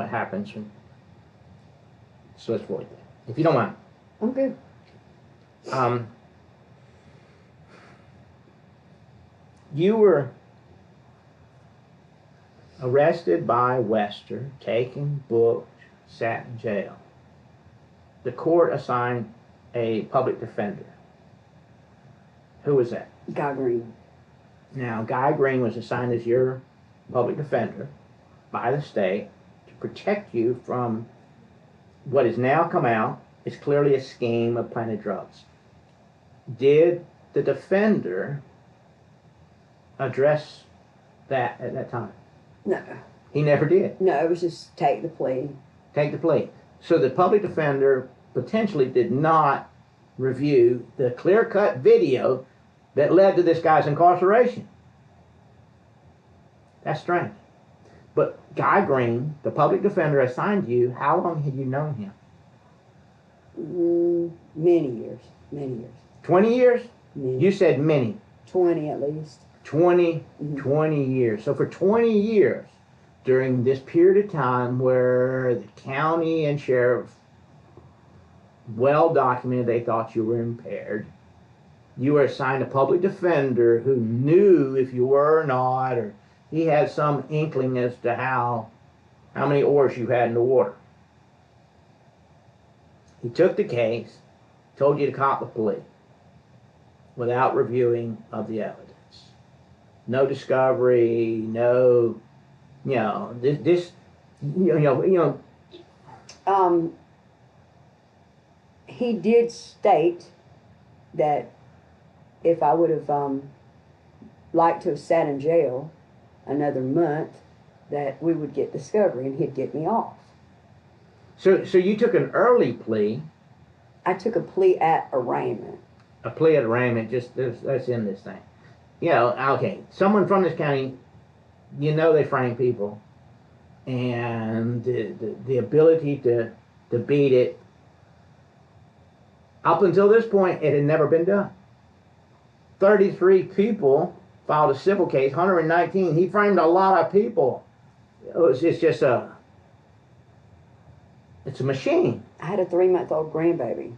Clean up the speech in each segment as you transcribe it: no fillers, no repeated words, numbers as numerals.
what happens when. So let's avoid that, if you don't mind. I'm good. You were arrested by Westr, taken, booked, sat in jail. The court assigned a public defender. Who was that? Guy Green. Now, Guy Green was assigned as your public defender by the state to protect you from what has now come out is clearly a scheme of planted drugs. Did the defender address that at that time? No. He never did. No, it was just take the plea. Take the plea. So the public defender potentially did not review the clear-cut video that led to this guy's incarceration. That's strange. But Guy Green, the public defender assigned you, how long had you known him? Many years. Many years. 20 years? Many. You said many. 20 at least. 20 years. So for 20 years, during this period of time where the county and sheriff well documented they thought you were impaired, you were assigned a public defender who knew if you were or not, or he had some inkling as to how many oars you had in the water. He took the case, told you to cop the plea without reviewing of the evidence. No discovery, no, He did state that if I would have liked to have sat in jail another month, that we would get discovery and he'd get me off. So you took an early plea. I took a plea at arraignment. A plea at arraignment, just let's end this thing. Okay, someone from this county, they frame people, and the ability to beat it. Up until this point, it had never been done. 33 people filed a civil case, 119. He framed a lot of people. It's a machine. I had a 3-month-old grandbaby.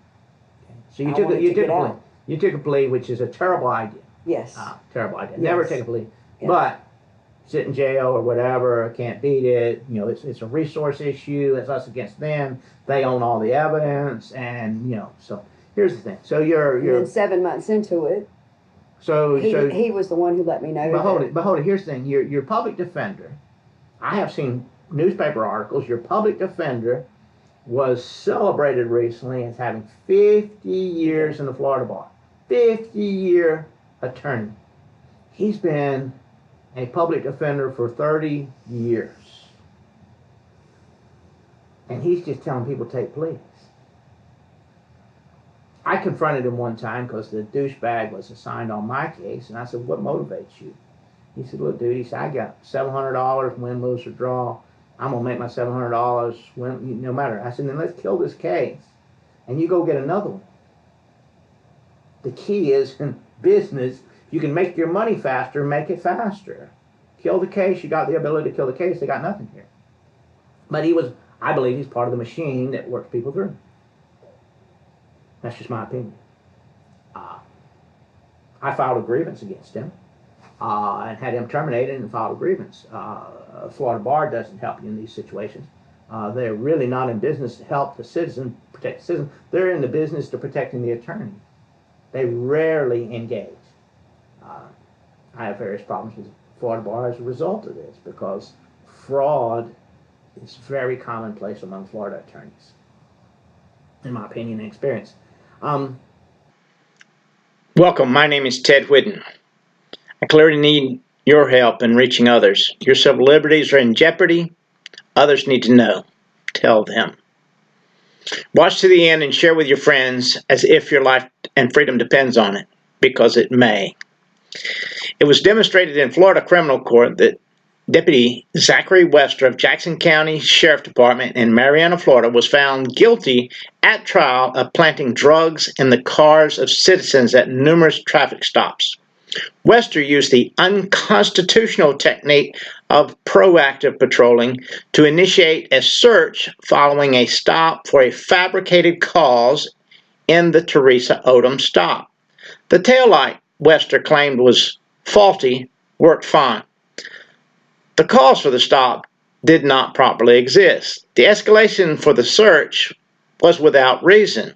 So you took a plea. You took a plea, which is a terrible idea. Yes. Terrible idea. Yes. Never take a plea. Yes. But sit in jail or whatever, can't beat it. It's a resource issue. It's us against them. They own all the evidence, and So here's the thing. So and then 7 months into it, he was the one who let me know. But hold it. Here's the thing. Your public defender. I have seen newspaper articles. Your public defender was celebrated recently as having 50 years in the Florida bar. 50-year attorney. He's been a public defender for 30 years. And he's just telling people to take pleas. I confronted him one time because the douchebag was assigned on my case, and I said, "What motivates you?" He said, "Look, dude," he said, "I got $700, win, lose, or draw. I'm going to make my $700 win, no matter." I said, "Then let's kill this case, and you go get another one." The key is, in business, you can make your money faster, make it faster. Kill the case, you got the ability to kill the case, they got nothing here. But I believe he's part of the machine that works people through. That's just my opinion. I filed a grievance against him and had him terminated and filed a grievance. Florida Bar doesn't help you in these situations. They're really not in business to help the citizen, protect the citizen. They're in the business of protecting the attorney. They rarely engage. I have various problems with Florida Bar as a result of this because fraud is very commonplace among Florida attorneys, in my opinion and experience. Welcome, my name is Ted Whidden. I clearly need your help in reaching others. Your civil liberties are in jeopardy. Others need to know. Tell them. Watch to the end and share with your friends as if your life and freedom depends on it, because it may. It was demonstrated in Florida criminal court that Deputy Zachary Westr of Jackson County Sheriff Department in Marianna, Florida, was found guilty at trial of planting drugs in the cars of citizens at numerous traffic stops. Westr used the unconstitutional technique of proactive patrolling to initiate a search following a stop for a fabricated cause in the Teresa Odom stop. The taillight Westr claimed was faulty worked fine. The cause for the stop did not properly exist. The escalation for the search was without reason.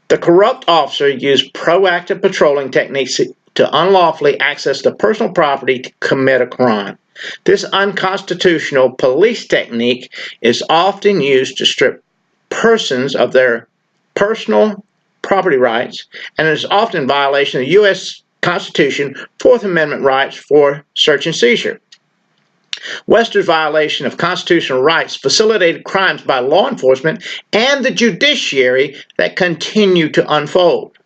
The corrupt officer used proactive patrolling techniques to unlawfully access the personal property to commit a crime. This unconstitutional police technique is often used to strip persons of their personal property rights and is often in violation of the U.S. Constitution Fourth Amendment rights for search and seizure. Westr's violation of constitutional rights facilitated crimes by law enforcement and the judiciary that continue to unfold.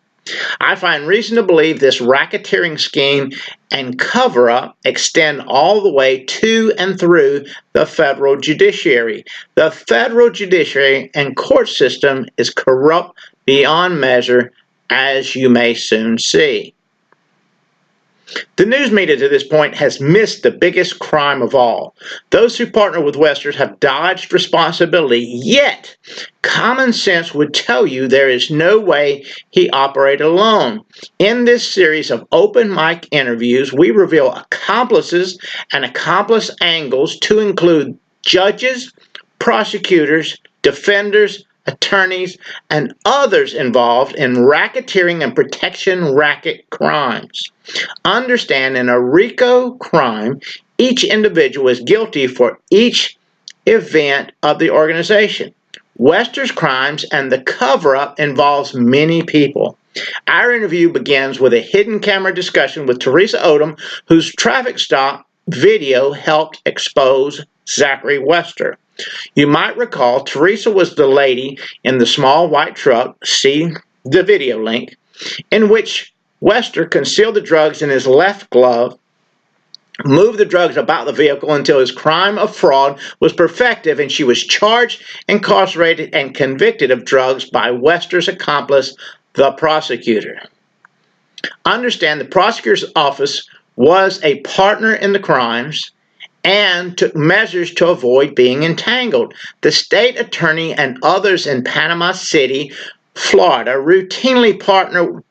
I find reason to believe this racketeering scheme and cover-up extend all the way to and through the federal judiciary. The federal judiciary and court system is corrupt beyond measure, as you may soon see. The news media to this point has missed the biggest crime of all. Those who partner with Western have dodged responsibility, yet common sense would tell you there is no way he operated alone. In this series of open mic interviews, we reveal accomplices and accomplice angles to include judges, prosecutors, defenders, attorneys, and others involved in racketeering and protection racket crimes. Understand, in a RICO crime, each individual is guilty for each event of the organization. Wester's crimes and the cover-up involves many people. Our interview begins with a hidden camera discussion with Teresa Odom, whose traffic stop video helped expose Zachary Westr. You might recall Teresa was the lady in the small white truck, see the video link, in which Westr concealed the drugs in his left glove, moved the drugs about the vehicle until his crime of fraud was perfected, and she was charged, incarcerated, and convicted of drugs by Westr's accomplice, the prosecutor. Understand, the prosecutor's office was a partner in the crimes and took measures to avoid being entangled. The state attorney and others in Panama City, Florida, routinely partner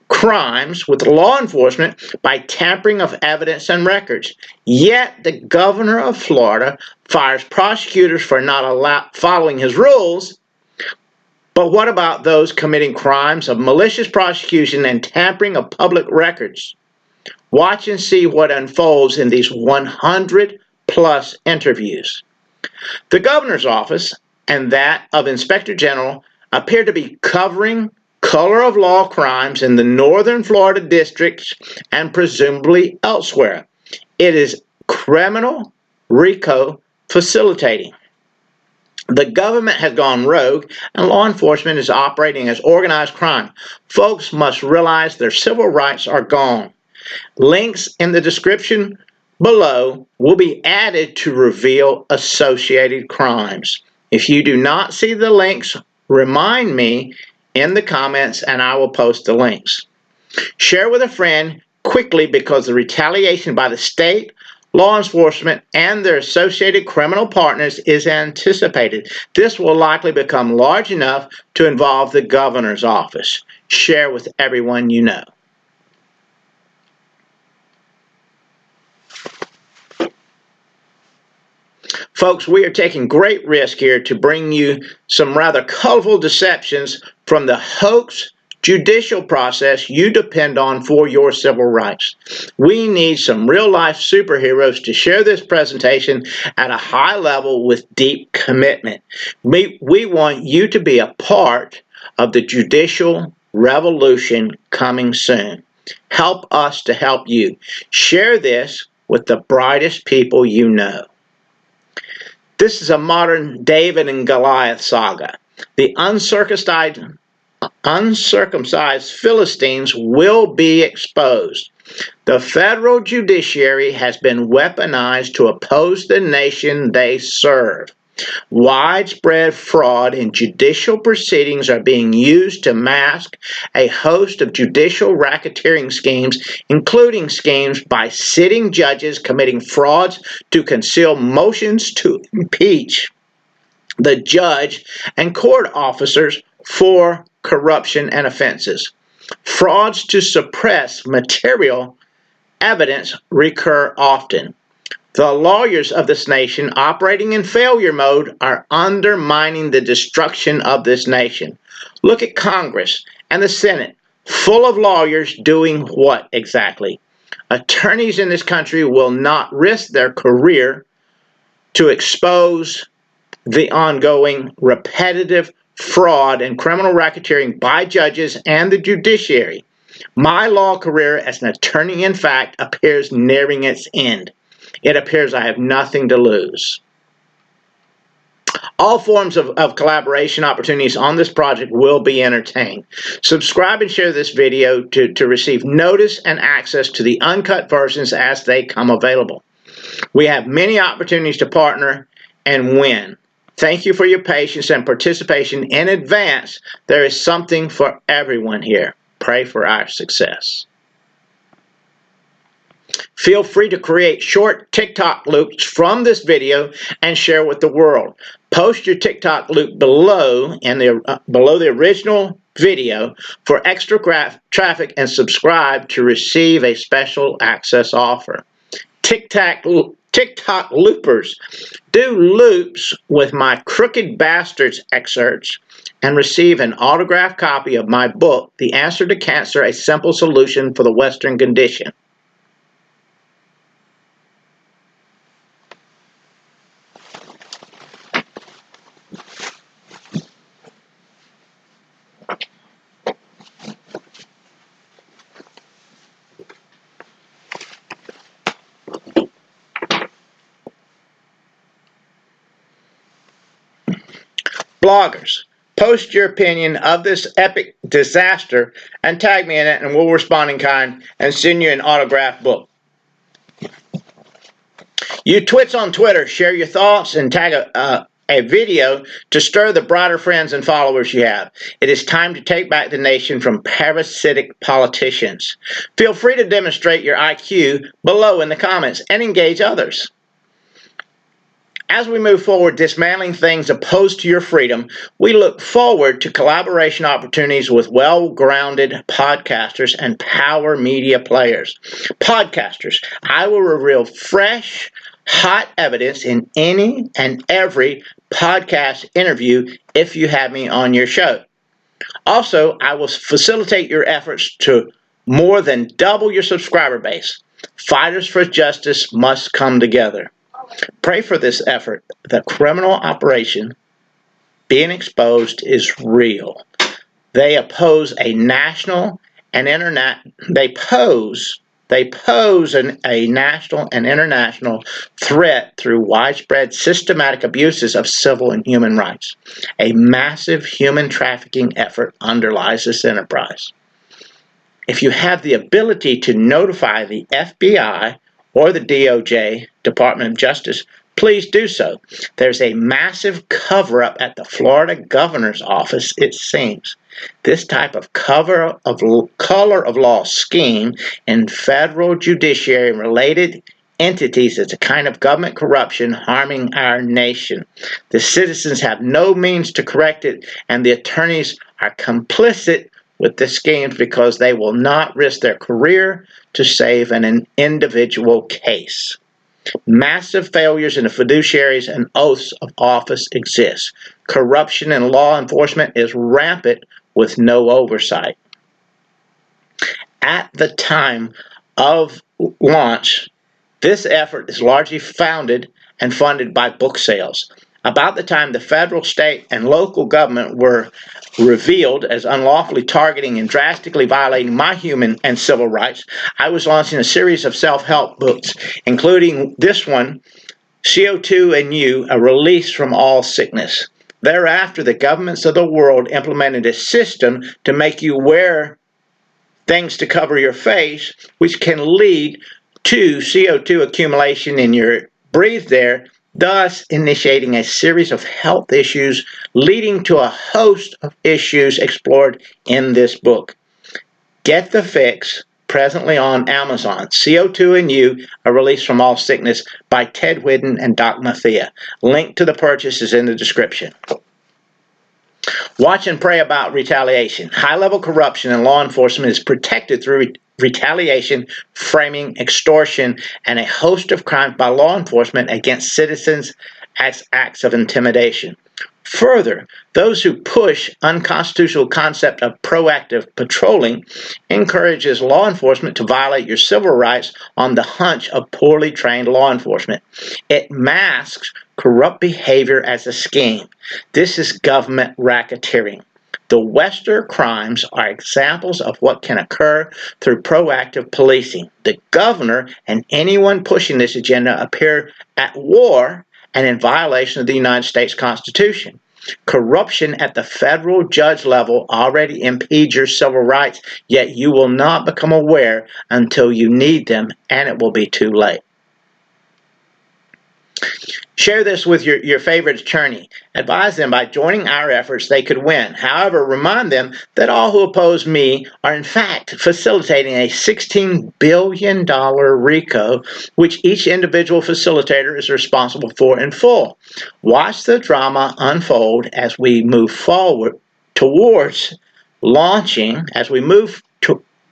crimes with law enforcement by tampering of evidence and records. Yet the governor of Florida fires prosecutors for not following his rules. But what about those committing crimes of malicious prosecution and tampering of public records? Watch and see what unfolds in these 100+ interviews. The governor's office and that of Inspector General appear to be covering color of law crimes in the northern Florida districts and presumably elsewhere. It is criminal RICO facilitating. The government has gone rogue and law enforcement is operating as organized crime. Folks must realize their civil rights are gone. Links in the description below will be added to reveal associated crimes. If you do not see the links, remind me in the comments and I will post the links. Share with a friend quickly, because the retaliation by the state, law enforcement, and their associated criminal partners is anticipated. This will likely become large enough to involve the governor's office. Share with everyone you know. Folks, we are taking great risk here to bring you some rather colorful deceptions from the hoax judicial process you depend on for your civil rights. We need some real-life superheroes to share this presentation at a high level with deep commitment. We want you to be a part of the judicial revolution coming soon. Help us to help you. Share this with the brightest people you know. This is a modern David and Goliath saga. The uncircumcised Philistines will be exposed. The federal judiciary has been weaponized to oppose the nation they serve. Widespread fraud in judicial proceedings are being used to mask a host of judicial racketeering schemes, including schemes by sitting judges committing frauds to conceal motions to impeach the judge and court officers for corruption and offenses. Frauds to suppress material evidence recur often. The lawyers of this nation operating in failure mode are undermining the destruction of this nation. Look at Congress and the Senate, full of lawyers doing what exactly? Attorneys in this country will not risk their career to expose the ongoing repetitive fraud and criminal racketeering by judges and the judiciary. My law career as an attorney, in fact, appears nearing its end. It appears I have nothing to lose. All forms of collaboration opportunities on this project will be entertained. Subscribe and share this video to receive notice and access to the uncut versions as they come available. We have many opportunities to partner and win. Thank you for your patience and participation in advance. There is something for everyone here. Pray for our success. Feel free to create short TikTok loops from this video and share with the world. Post your TikTok loop below below the original video for extra traffic and subscribe to receive a special access offer. TikTok loopers, do loops with my Crooked Bastards excerpts and receive an autographed copy of my book, The Answer to Cancer, A Simple Solution for the Western Condition. Bloggers, post your opinion of this epic disaster and tag me in it, and we'll respond in kind and send you an autographed book. You twits on Twitter, share your thoughts and tag a video to stir the broader friends and followers you have. It is time to take back the nation from parasitic politicians. Feel free to demonstrate your IQ below in the comments and engage others. As we move forward dismantling things opposed to your freedom, we look forward to collaboration opportunities with well-grounded podcasters and power media players. Podcasters, I will reveal fresh, hot evidence in any and every podcast interview if you have me on your show. Also, I will facilitate your efforts to more than double your subscriber base. Fighters for justice must come together. Pray for this effort. The criminal operation being exposed is real. They oppose a national and a national and international threat through widespread systematic abuses of civil and human rights. A massive human trafficking effort underlies this enterprise. If you have the ability to notify the FBI or the DOJ, Department of Justice, please do so. There's a massive cover-up at the Florida governor's office, it seems. This type of color of law scheme in federal judiciary and related entities is a kind of government corruption harming our nation. The citizens have no means to correct it, and the attorneys are complicit with the schemes because they will not risk their career to save an individual case. Massive failures in the fiduciaries and oaths of office exist. Corruption in law enforcement is rampant with no oversight. At the time of launch, this effort is largely founded and funded by book sales. About the time the federal, state, and local government were revealed as unlawfully targeting and drastically violating my human and civil rights, I was launching a series of self-help books, including this one, CO2 and You, A Release from All Sickness. Thereafter, the governments of the world implemented a system to make you wear things to cover your face, which can lead to CO2 accumulation in your breathed air thus initiating a series of health issues leading to a host of issues explored in this book. Get the Fix, presently on Amazon. CO2 and You, A Release from All Sickness by Ted Whidden and Doc Mathia. Link to the purchase is in the description. Watch and pray about retaliation. High-level corruption in law enforcement is protected through retaliation, framing, extortion, and a host of crimes by law enforcement against citizens as acts of intimidation. Further, those who push unconstitutional concept of proactive patrolling encourages law enforcement to violate your civil rights on the hunch of poorly trained law enforcement. It masks corrupt behavior as a scheme. This is government racketeering. The westr crimes are examples of what can occur through proactive policing. The governor and anyone pushing this agenda appear at war and in violation of the United States Constitution. Corruption at the federal judge level already impedes your civil rights, yet you will not become aware until you need them, and it will be too late. Share this with your favorite attorney. Advise them by joining our efforts they could win. However, remind them that all who oppose me are in fact facilitating a $16 billion RICO, which each individual facilitator is responsible for in full. Watch the drama unfold as we move forward towards launching,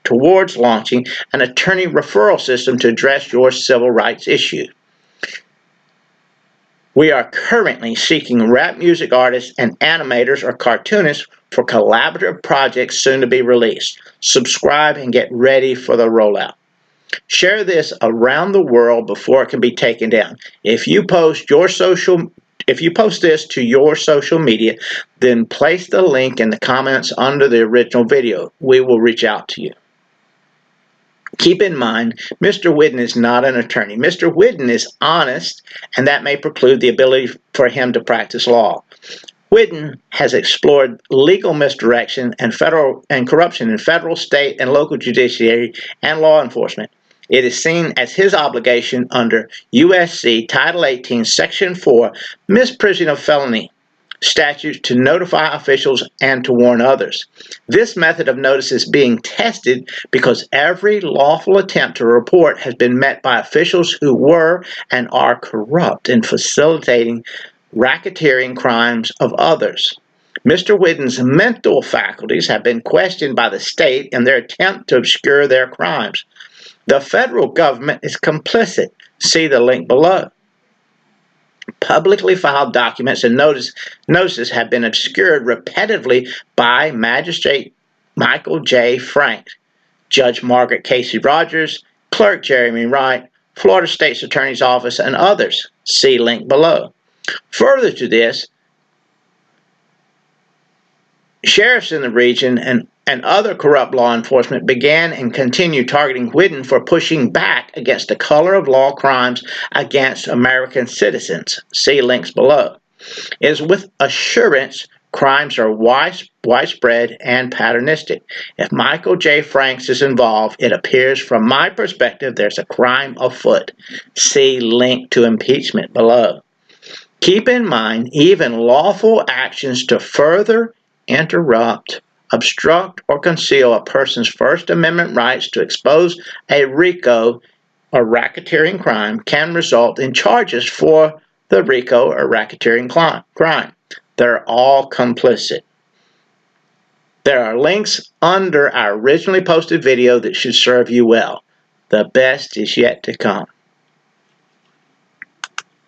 towards launching an attorney referral system to address your civil rights issues. We are currently seeking rap music artists and animators or cartoonists for collaborative projects soon to be released. Subscribe and get ready for the rollout. Share this around the world before it can be taken down. If you post this to your social media, then place the link in the comments under the original video. We will reach out to you. Keep in mind, Mr. Whidden is not an attorney. Mr. Whidden is honest, and that may preclude the ability for him to practice law. Whidden has explored legal misdirection and corruption in federal, state, and local judiciary and law enforcement. It is seen as his obligation under USC Title 18, Section 4, misprision of felony statutes to notify officials and to warn others. This method of notice is being tested because every lawful attempt to report has been met by officials who were and are corrupt in facilitating racketeering crimes of others. Mr. Whidden's mental faculties have been questioned by the state in their attempt to obscure their crimes. The federal government is complicit. See the link below. Publicly filed documents and notices have been obscured repetitively by Magistrate Michael J. Frank, Judge Margaret Casey Rogers, Clerk Jeremy Wright, Florida State's Attorney's Office, and others. See link below. Further to this, sheriffs in the region and other corrupt law enforcement began and continue targeting Whidden for pushing back against the color of law crimes against American citizens. See links below. It is with assurance crimes are widespread and patternistic. If Michael J. Franks is involved, it appears from my perspective there's a crime afoot. See link to impeachment below. Keep in mind, even lawful actions to further interrupt, obstruct, or conceal a person's First Amendment rights to expose a RICO or racketeering crime can result in charges for the RICO or racketeering crime. They're all complicit. There are links under our originally posted video that should serve you well. The best is yet to come.